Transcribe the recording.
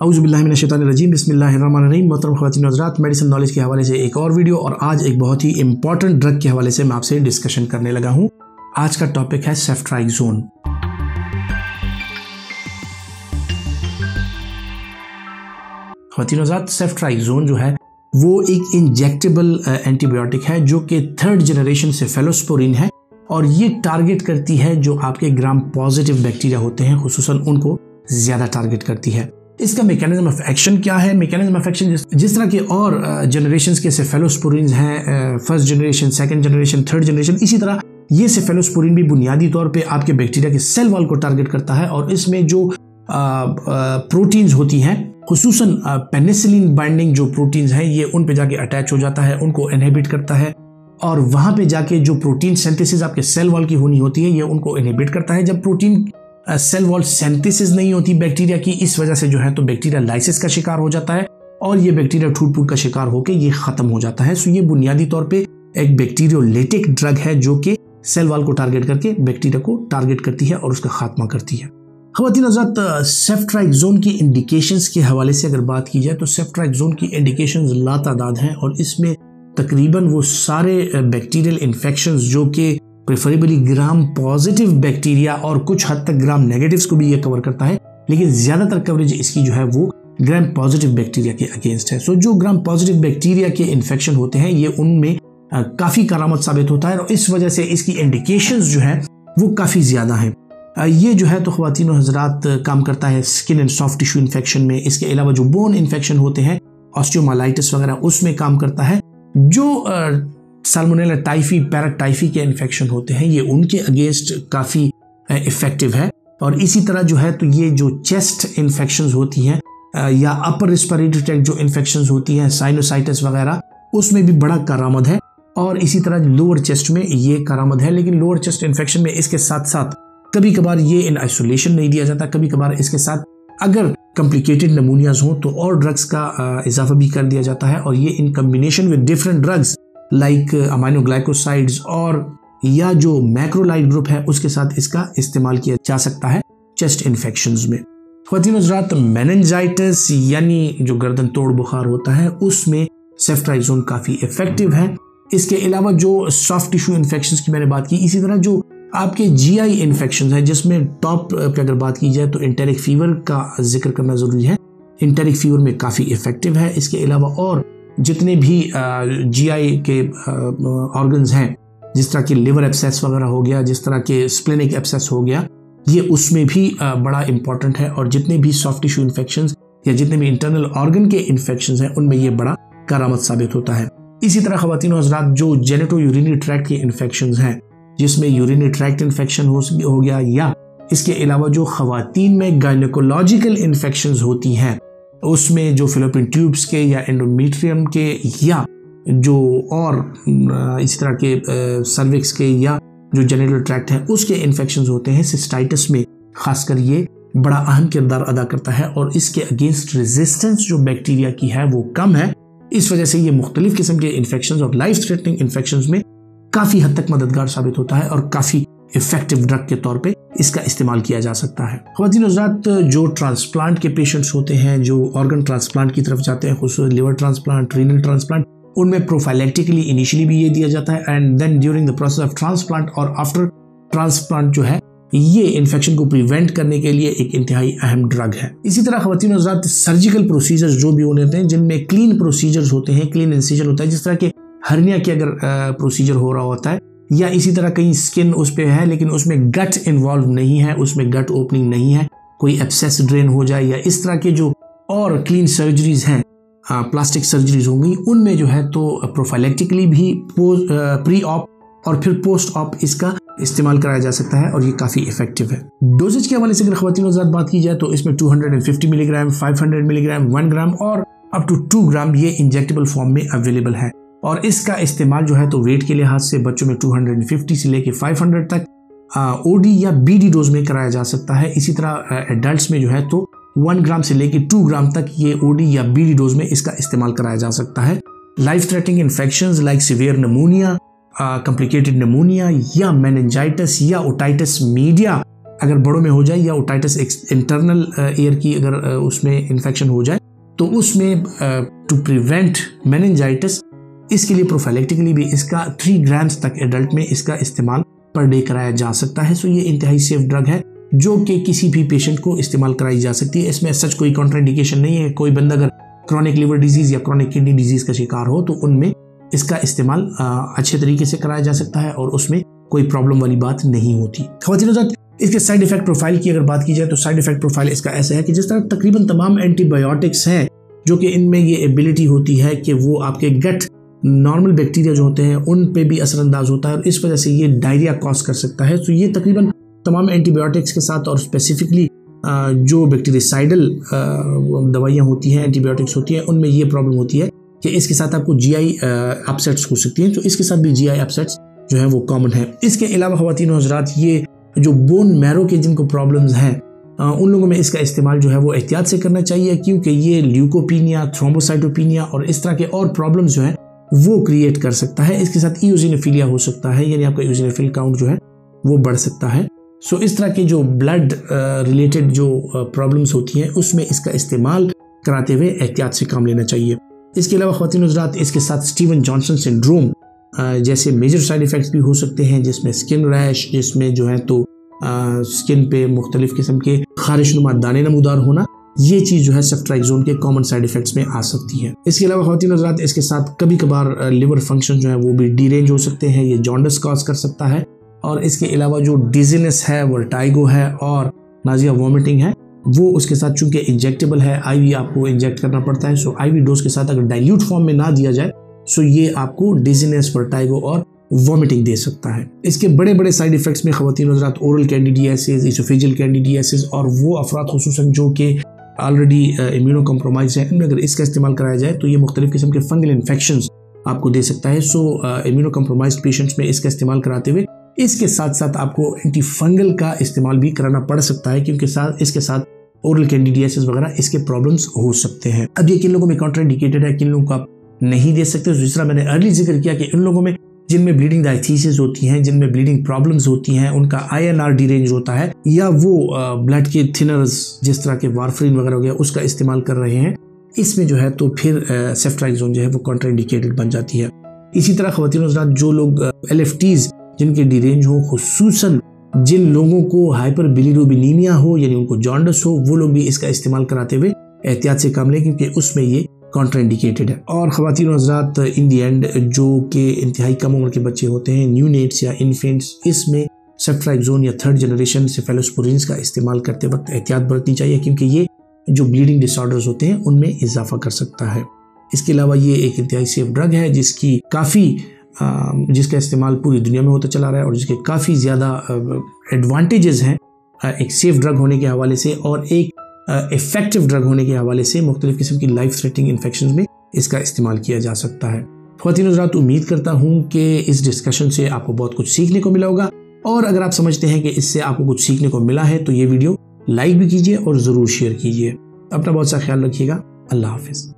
औज़ुबिल्लाहिमिनश्शैतानिर्रजीम बिस्मिल्लाहिर्रहमानिर्रहीम। मोहतरम ख़वातीन व हज़रात, मेडिसिन नॉलेज के हवाले से एक और वीडियो और आज एक बहुत ही इंपॉर्टेंट ड्रग के हवाले से मैं आपसे डिस्कशन करने लगा हूँ। आज का टॉपिक है सेफ्ट्राइक्सोन। ख़वातीन व हज़रात, सेफ्ट्राइक्सोन जो है वो एक इंजेक्टेबल एंटीबायोटिक है जो कि थर्ड जनरेशन सेफेलोस्पोरिन है और ये टारगेट करती है जो आपके ग्राम पॉजिटिव बैक्टीरिया होते हैं, खुसूसन उनको ज़्यादा टारगेट करती है। इसका मैकेनिज्म ऑफ एक्शन क्या है? मैकेनिज्म ऑफ एक्शन जिस तरह के और जनरेशंस के सेफेलोस्पोरिन हैं, first generation, second generation, third generation, इसी तरह ये सेफेलोस्पोरिन भी बुनियादी तौर पे आपके बैक्टीरिया के सेल वॉल को टारगेट करता है और इसमें जो प्रोटीन्स होती हैं, खुसूसन पेनिसिलिन बाइंडिंग जो प्रोटीन्स हैं, ये उन पे जाके अटैच हो जाता है, उनको इनहिबिट करता है और वहाँ पे जाके जो प्रोटीन सिंथेसिस आपके सेल वॉल की होनी होती है, ये उनको इनहिबिट करता है। जब प्रोटीन सेल वॉल सिंथेसिस नहीं होती बैक्टीरिया की, इस वजह से जो है तो बैक्टीरिया लाइसिस का शिकार हो जाता है और ये बैक्टीरिया टूट फूट का शिकार होकर ये खत्म हो जाता है। सो ये बुनियादी तौर पे एक बैक्टीरियोलाइटिक ड्रग है जो कि सेल वॉल को टारगेट करके बैक्टीरिया को टारगेट करती है और उसका खात्मा करती है। ख़वातीन हज़रात, सेफ्ट्राइक्सोन की इंडिकेशंस के हवाले से अगर बात की जाए तो सेफ्ट्राइक्सोन की इंडिकेशंस लातादाद हैं और इसमें तकरीबन वो सारे बैक्टीरियल इन्फेक्शंस जो कि प्रेफरेबली ग्राम पॉजिटिव बैक्टीरिया और कुछ हद तक ग्राम नेगेटिव्स को भी ये कवर करता है, लेकिन ज़्यादातर कवरेज इसकी जो है वो ग्राम पॉजिटिव बैक्टीरिया के अगेंस्ट है। सो जो ग्राम पॉजिटिव बैक्टीरिया के इन्फेक्शन होते हैं ये उनमें काफ़ी करामत साबित होता है और इस वजह से इसकी इंडिकेशंस जो है वो काफ़ी ज़्यादा हैं। ये जो है तो ख़वातीन व हज़रात काम करता है skin and soft tissue infection में। इसके अलावा जो बोन इन्फेक्शन होते हैं, ऑस्टियोमाइलाइटिस वगैरह, उसमें काम करता है। जो साल्मोनेला टाइफी, पैराटाइफी के इन्फेक्शन होते हैं ये उनके अगेंस्ट काफ़ी इफ़ेक्टिव है। और इसी तरह जो है तो ये जो चेस्ट इन्फेक्शंस होती हैं या अपर रिस्पिरेटरी ट्रैक्ट जो इन्फेक्शंस होती हैं, साइनोसाइटिस वगैरह, उसमें भी बड़ा करामद है। और इसी तरह लोअर चेस्ट में ये करामद है, लेकिन लोअर चेस्ट इन्फेक्शन में इसके साथ साथ कभी कभार ये इन आइसोलेशन नहीं दिया जाता, कभी कभार इसके साथ अगर कॉम्प्लिकेटेड नमूनियाज हों तो और ड्रग्स का इजाफा भी कर दिया जाता है और ये in combination with different drugs like aminoglycosides और या जो मैक्रोलाइड ग्रुप है उसके साथ इसका इस्तेमाल किया जा सकता है चेस्ट इन्फेक्शंस में। ख़वातीन हज़रात, मेनिंजाइटिस यानी जो गर्दन तोड़ बुखार होता है उसमें सेफ्ट्राइक्सोन काफ़ी इफेक्टिव है। इसके अलावा जो सॉफ्ट टिश्यू इन्फेक्शंस की मैंने बात की, इसी तरह जो आपके जीआई इन्फेक्शंस हैं जिसमें टॉप पे अगर बात की जाए तो एंटेरिक फीवर का जिक्र करना ज़रूरी है। एंटेरिक फीवर में काफ़ी इफेक्टिव है। इसके अलावा और जितने भी जीआई के ऑर्गन्स हैं, जिस तरह के लिवर एब्सेस वगैरह हो गया, जिस तरह के स्प्लेनिक एब्सेस हो गया, ये उसमें भी बड़ा इंपॉर्टेंट है। और जितने भी सॉफ्ट टिश्यू इन्फेक्शंस या जितने भी इंटरनल ऑर्गन के इन्फेक्शंस हैं उनमें ये बड़ा करामत साबित होता है। इसी तरह ख़वातीन हज़रात, जो जेनेटो यूरिनरी ट्रैक्ट के इन्फेक्शंस हैं जिसमें यूरिनरी ट्रैक्ट इन्फेक्शन हो गया या इसके अलावा जो ख़वातीन में गायनेकोलॉजिकल इन्फेक्शंस होती हैं उसमें जो फिलोपियन ट्यूब्स के या एंडोमेट्रियम के या जो और इसी तरह के सर्विक्स के या जो जेनिटल ट्रैक्ट है उसके इन्फेक्शंस होते हैं, सिस्टाइटिस में खासकर ये बड़ा अहम किरदार अदा करता है और इसके अगेंस्ट रेजिस्टेंस जो बैक्टीरिया की है वो कम है। इस वजह से ये मुख्तलिफ किस्म के इन्फेक्शंस और लाइफ थ्रेटनिंग इन्फेक्शंस में काफ़ी हद तक मददगार साबित होता है और काफ़ी इफेक्टिव ड्रग के तौर पे इसका इस्तेमाल किया जा सकता है। ख़वातीन हज़रात, जो ट्रांसप्लांट के पेशेंट्स होते हैं, जो ऑर्गन ट्रांसप्लांट की तरफ जाते हैं, खुसूसन लिवर ट्रांसप्लांट, रीनल ट्रांसप्लांट, उनमें प्रोफाइलेक्टिकली इनिशियली भी ये दिया जाता है and then during the process of transplant और आफ्टर ट्रांसप्लांट जो है ये इन्फेक्शन को प्रिवेंट करने के लिए एक इंतहाई अहम ड्रग है। इसी तरह ख़वातीन हज़रात, सर्जिकल प्रोसीजर्स जो भी होते हैं जिनमें क्लीन प्रोसीजर्स होते हैं, क्लीन इंसिजन होता है, जिस तरह के हर्निया के अगर प्रोसीजर हो रहा होता है या इसी तरह कहीं स्किन उस पे है लेकिन उसमें गट इन्वॉल्व नहीं है, उसमें गट ओपनिंग नहीं है, कोई एब्सेस ड्रेन हो जाए या इस तरह के जो और क्लीन सर्जरीज हैं, प्लास्टिक सर्जरीज होंगी, उनमें जो है तो प्रोफाइलेक्टिकली भी प्री ऑप और फिर पोस्ट ऑप इसका इस्तेमाल कराया जा सकता है और ये काफ़ी इफेक्टिव है। डोजेज के हवाले से अगर ख़वातीन हज़रात बात की जाए तो इसमें 250 मिलीग्राम, 500 मिलीग्राम, 1 ग्राम और अप टू 2 ग्राम ये इंजेक्टेबल फॉर्म में अवेलेबल है और इसका इस्तेमाल जो है तो वेट के लिहाज से बच्चों में 250 से लेके 500 तक ओडी या बीडी डोज में कराया जा सकता है। इसी तरह एडल्ट्स में जो है तो 1 ग्राम से लेके 2 ग्राम तक ये ओडी या बीडी डोज में इसका इस्तेमाल कराया जा सकता है। Life threatening infections like severe नमूनिया, complicated नमूनिया या मेनिंजाइटिस या ओटाइटिस मीडिया अगर बड़ों में हो जाए या ओटाइटिस इंटरनल ईयर की अगर उसमें इन्फेक्शन हो जाए तो उसमें टू प्रिवेंट मेनिंजाइटिस इसके लिए प्रोफाइलेक्टिकली भी इसका 3 ग्राम्स तक एडल्ट में इसका इस्तेमाल पर डे कराया जा सकता है। सो ये इंतहाई सेफ ड्रग है जो कि किसी भी पेशेंट को इस्तेमाल कराई जा सकती है। इसमें सच कोई कॉन्ट्राइंडिकेशन नहीं है। कोई बंदा अगर क्रॉनिक लिवर डिजीज या क्रॉनिक किडनी डिजीज का शिकार हो तो उनमें इसका इस्तेमाल अच्छे तरीके से कराया जा सकता है और उसमें कोई प्रॉब्लम वाली बात नहीं होती। ख़वातीन इसके साइड इफेक्ट प्रोफाइल की अगर बात की जाए तो साइड इफेक्ट प्रोफाइल इसका ऐसा है कि जिस तरह तकरीबन तमाम एंटीबायोटिक्स हैं जो कि इनमें ये एबिलिटी होती है कि वो आपके गट नॉर्मल बैक्टीरिया जो होते हैं उन पे भी असरअंदाज होता है और इस वजह से ये डायरिया कॉज कर सकता है। तो ये तकरीबन तमाम एंटीबायोटिक्स के साथ और स्पेसिफिकली जो बैक्टीरियासाइडल दवाइयाँ होती हैं, एंटीबायोटिक्स होती हैं, उनमें ये प्रॉब्लम होती है कि इसके साथ आपको जीआई अपसेट्स हो सकती हैं। तो इसके साथ भी जीआई अपसेट्स जो है वो कॉमन है। इसके अलावा ख़वातीन और हज़रात ये जो बोन मैरो के जिनको प्रॉब्लम्स हैं उन लोगों में इसका इस्तेमाल जो है वो एहतियात से करना चाहिए क्योंकि ये ल्यूकोपीनिया, थ्रोम्बोसाइटोपीनिया और इस तरह के और प्रॉब्लम्स जो हैं वो क्रिएट कर सकता है। इसके साथ इओसिनोफिलिया हो सकता है, यानी आपका इओसिनोफिल काउंट जो है वो बढ़ सकता है। सो इस तरह के जो ब्लड रिलेटेड जो प्रॉब्लम्स होती हैं उसमें इसका इस्तेमाल कराते हुए एहतियात से काम लेना चाहिए। इसके अलावा ख़वातीन हज़रात इसके साथ स्टीवन जॉनसन सिंड्रोम जैसे मेजर साइड इफ़ेक्ट्स भी हो सकते हैं, जिसमें स्किन रैश, जिसमें जो है तो स्किन पे मुख्तलिफ किस्म के खारिशनुमा दाने नमूदार होना, ये चीज़ जो है सेफ्ट्राइज़ोन के कॉमन साइड इफ़ेक्ट्स में आ सकती है। इसके अलावा ख़वातीन हज़रात इसके साथ कभी कभार लिवर फंक्शन जो है वो भी डीरेंज हो सकते हैं, ये जॉन्डिस कॉज कर सकता है। और इसके अलावा जो डिजीनेस है, वर्टाइगो है और नाजिया वॉमिटिंग है वो उसके साथ चूंकि इंजेक्टेबल है, आईवी आपको इंजेक्ट करना पड़ता है। सो आईवी डोज के साथ अगर डाइल्यूट फॉर्म में ना दिया जाए सो ये आपको डिजीनेस, वर्टाइगो और वॉमिटिंग दे सकता है। इसके बड़े बड़े साइड इफेक्ट्स में ख़वातीन हज़रात ओरल कैंडिडियासिस, इसोफेजियल कैंडिडियासिस और वो अफराद खुसूसन जो कि ऑलरेडी इम्यूनो कॉम्प्रोमाइज है, इनमें अगर इसका इस्तेमाल कराया जाए तो ये मुख्तलिफ किस्म के फंगल इन्फेक्शंस आपको दे सकता है। सो इम्यूनो कॉम्प्रोमाइज पेशेंट्स में इसका इस्तेमाल कराते हुए इसके साथ साथ आपको एंटी फंगल का इस्तेमाल भी कराना पड़ सकता है क्योंकि इसके साथ ओरल कैंडिडियासिस वगैरह इसके प्रॉब्लम्स हो सकते हैं। अब ये किन लोगों में कॉन्ट्राइंडिकेटेड है, किन लोगों को आप नहीं दे सकते। जिस तरह मैंने अर्ली जिक्र किया कि इन लोगों में जिनमें ब्लीडिंग डायथीसिस होती हैं, जिनमें ब्लीडिंग प्रॉब्लम्स होती हैं, उनका INR डीरेंज होता है या वो ब्लड के थिनर्स जिस तरह के वारफरिन वगैरह हो गया उसका इस्तेमाल कर रहे हैं, इसमें जो है तो फिर सेफ्ट्राइज़ोन जो है वो कॉन्ट्राइंडिकेटेड बन जाती है। इसी तरह ख़वातीन हज़रात जो लोग LFTs जिनके डीरेंज हो, खुसूसन जिन लोगों को हाइपर बिलिरुबिनीमिया हो यानी उनको जॉन्डिस हो, वो लोग भी इसका इस्तेमाल कराते हुए एहतियात से काम लें क्योंकि उसमें ये कॉन्ट्राइंडिकेटेड है। और ख़वातीन और हज़रात इन दी एंड जो कि इंतहाई कम उम्र के बच्चे होते हैं, न्यूनेट्स या इन्फेंट्स, इसमें सेफ्ट्राइज़ोन या 3rd जनरेशन सेफेलोस्पोरिन्स का इस्तेमाल करते वक्त एहतियात बरतनी चाहिए क्योंकि ये जो ब्लीडिंग डिसऑर्डर्स होते हैं उनमें इजाफा कर सकता है। इसके अलावा ये एक इंतहाई सेफ ड्रग है जिसका इस्तेमाल पूरी दुनिया में होता चला रहा है और जिसके काफ़ी ज़्यादा एडवांटेजेस हैं एक सेफ ड्रग होने के हवाले से और एक इफ़ेक्टिव ड्रग होने के हवाले से। मुख्तलिफ किस्म की लाइफ थ्रेटनिंग इन्फेक्शन में इसका इस्तेमाल किया जा सकता है। ख़वातीन हज़रात उम्मीद करता हूँ कि इस डिस्कशन से आपको बहुत कुछ सीखने को मिला होगा और अगर आप समझते हैं कि इससे आपको कुछ सीखने को मिला है तो ये वीडियो लाइक भी कीजिए और ज़रूर शेयर कीजिए। अपना बहुत सा ख्याल रखिएगा। अल्लाह हाफिज़।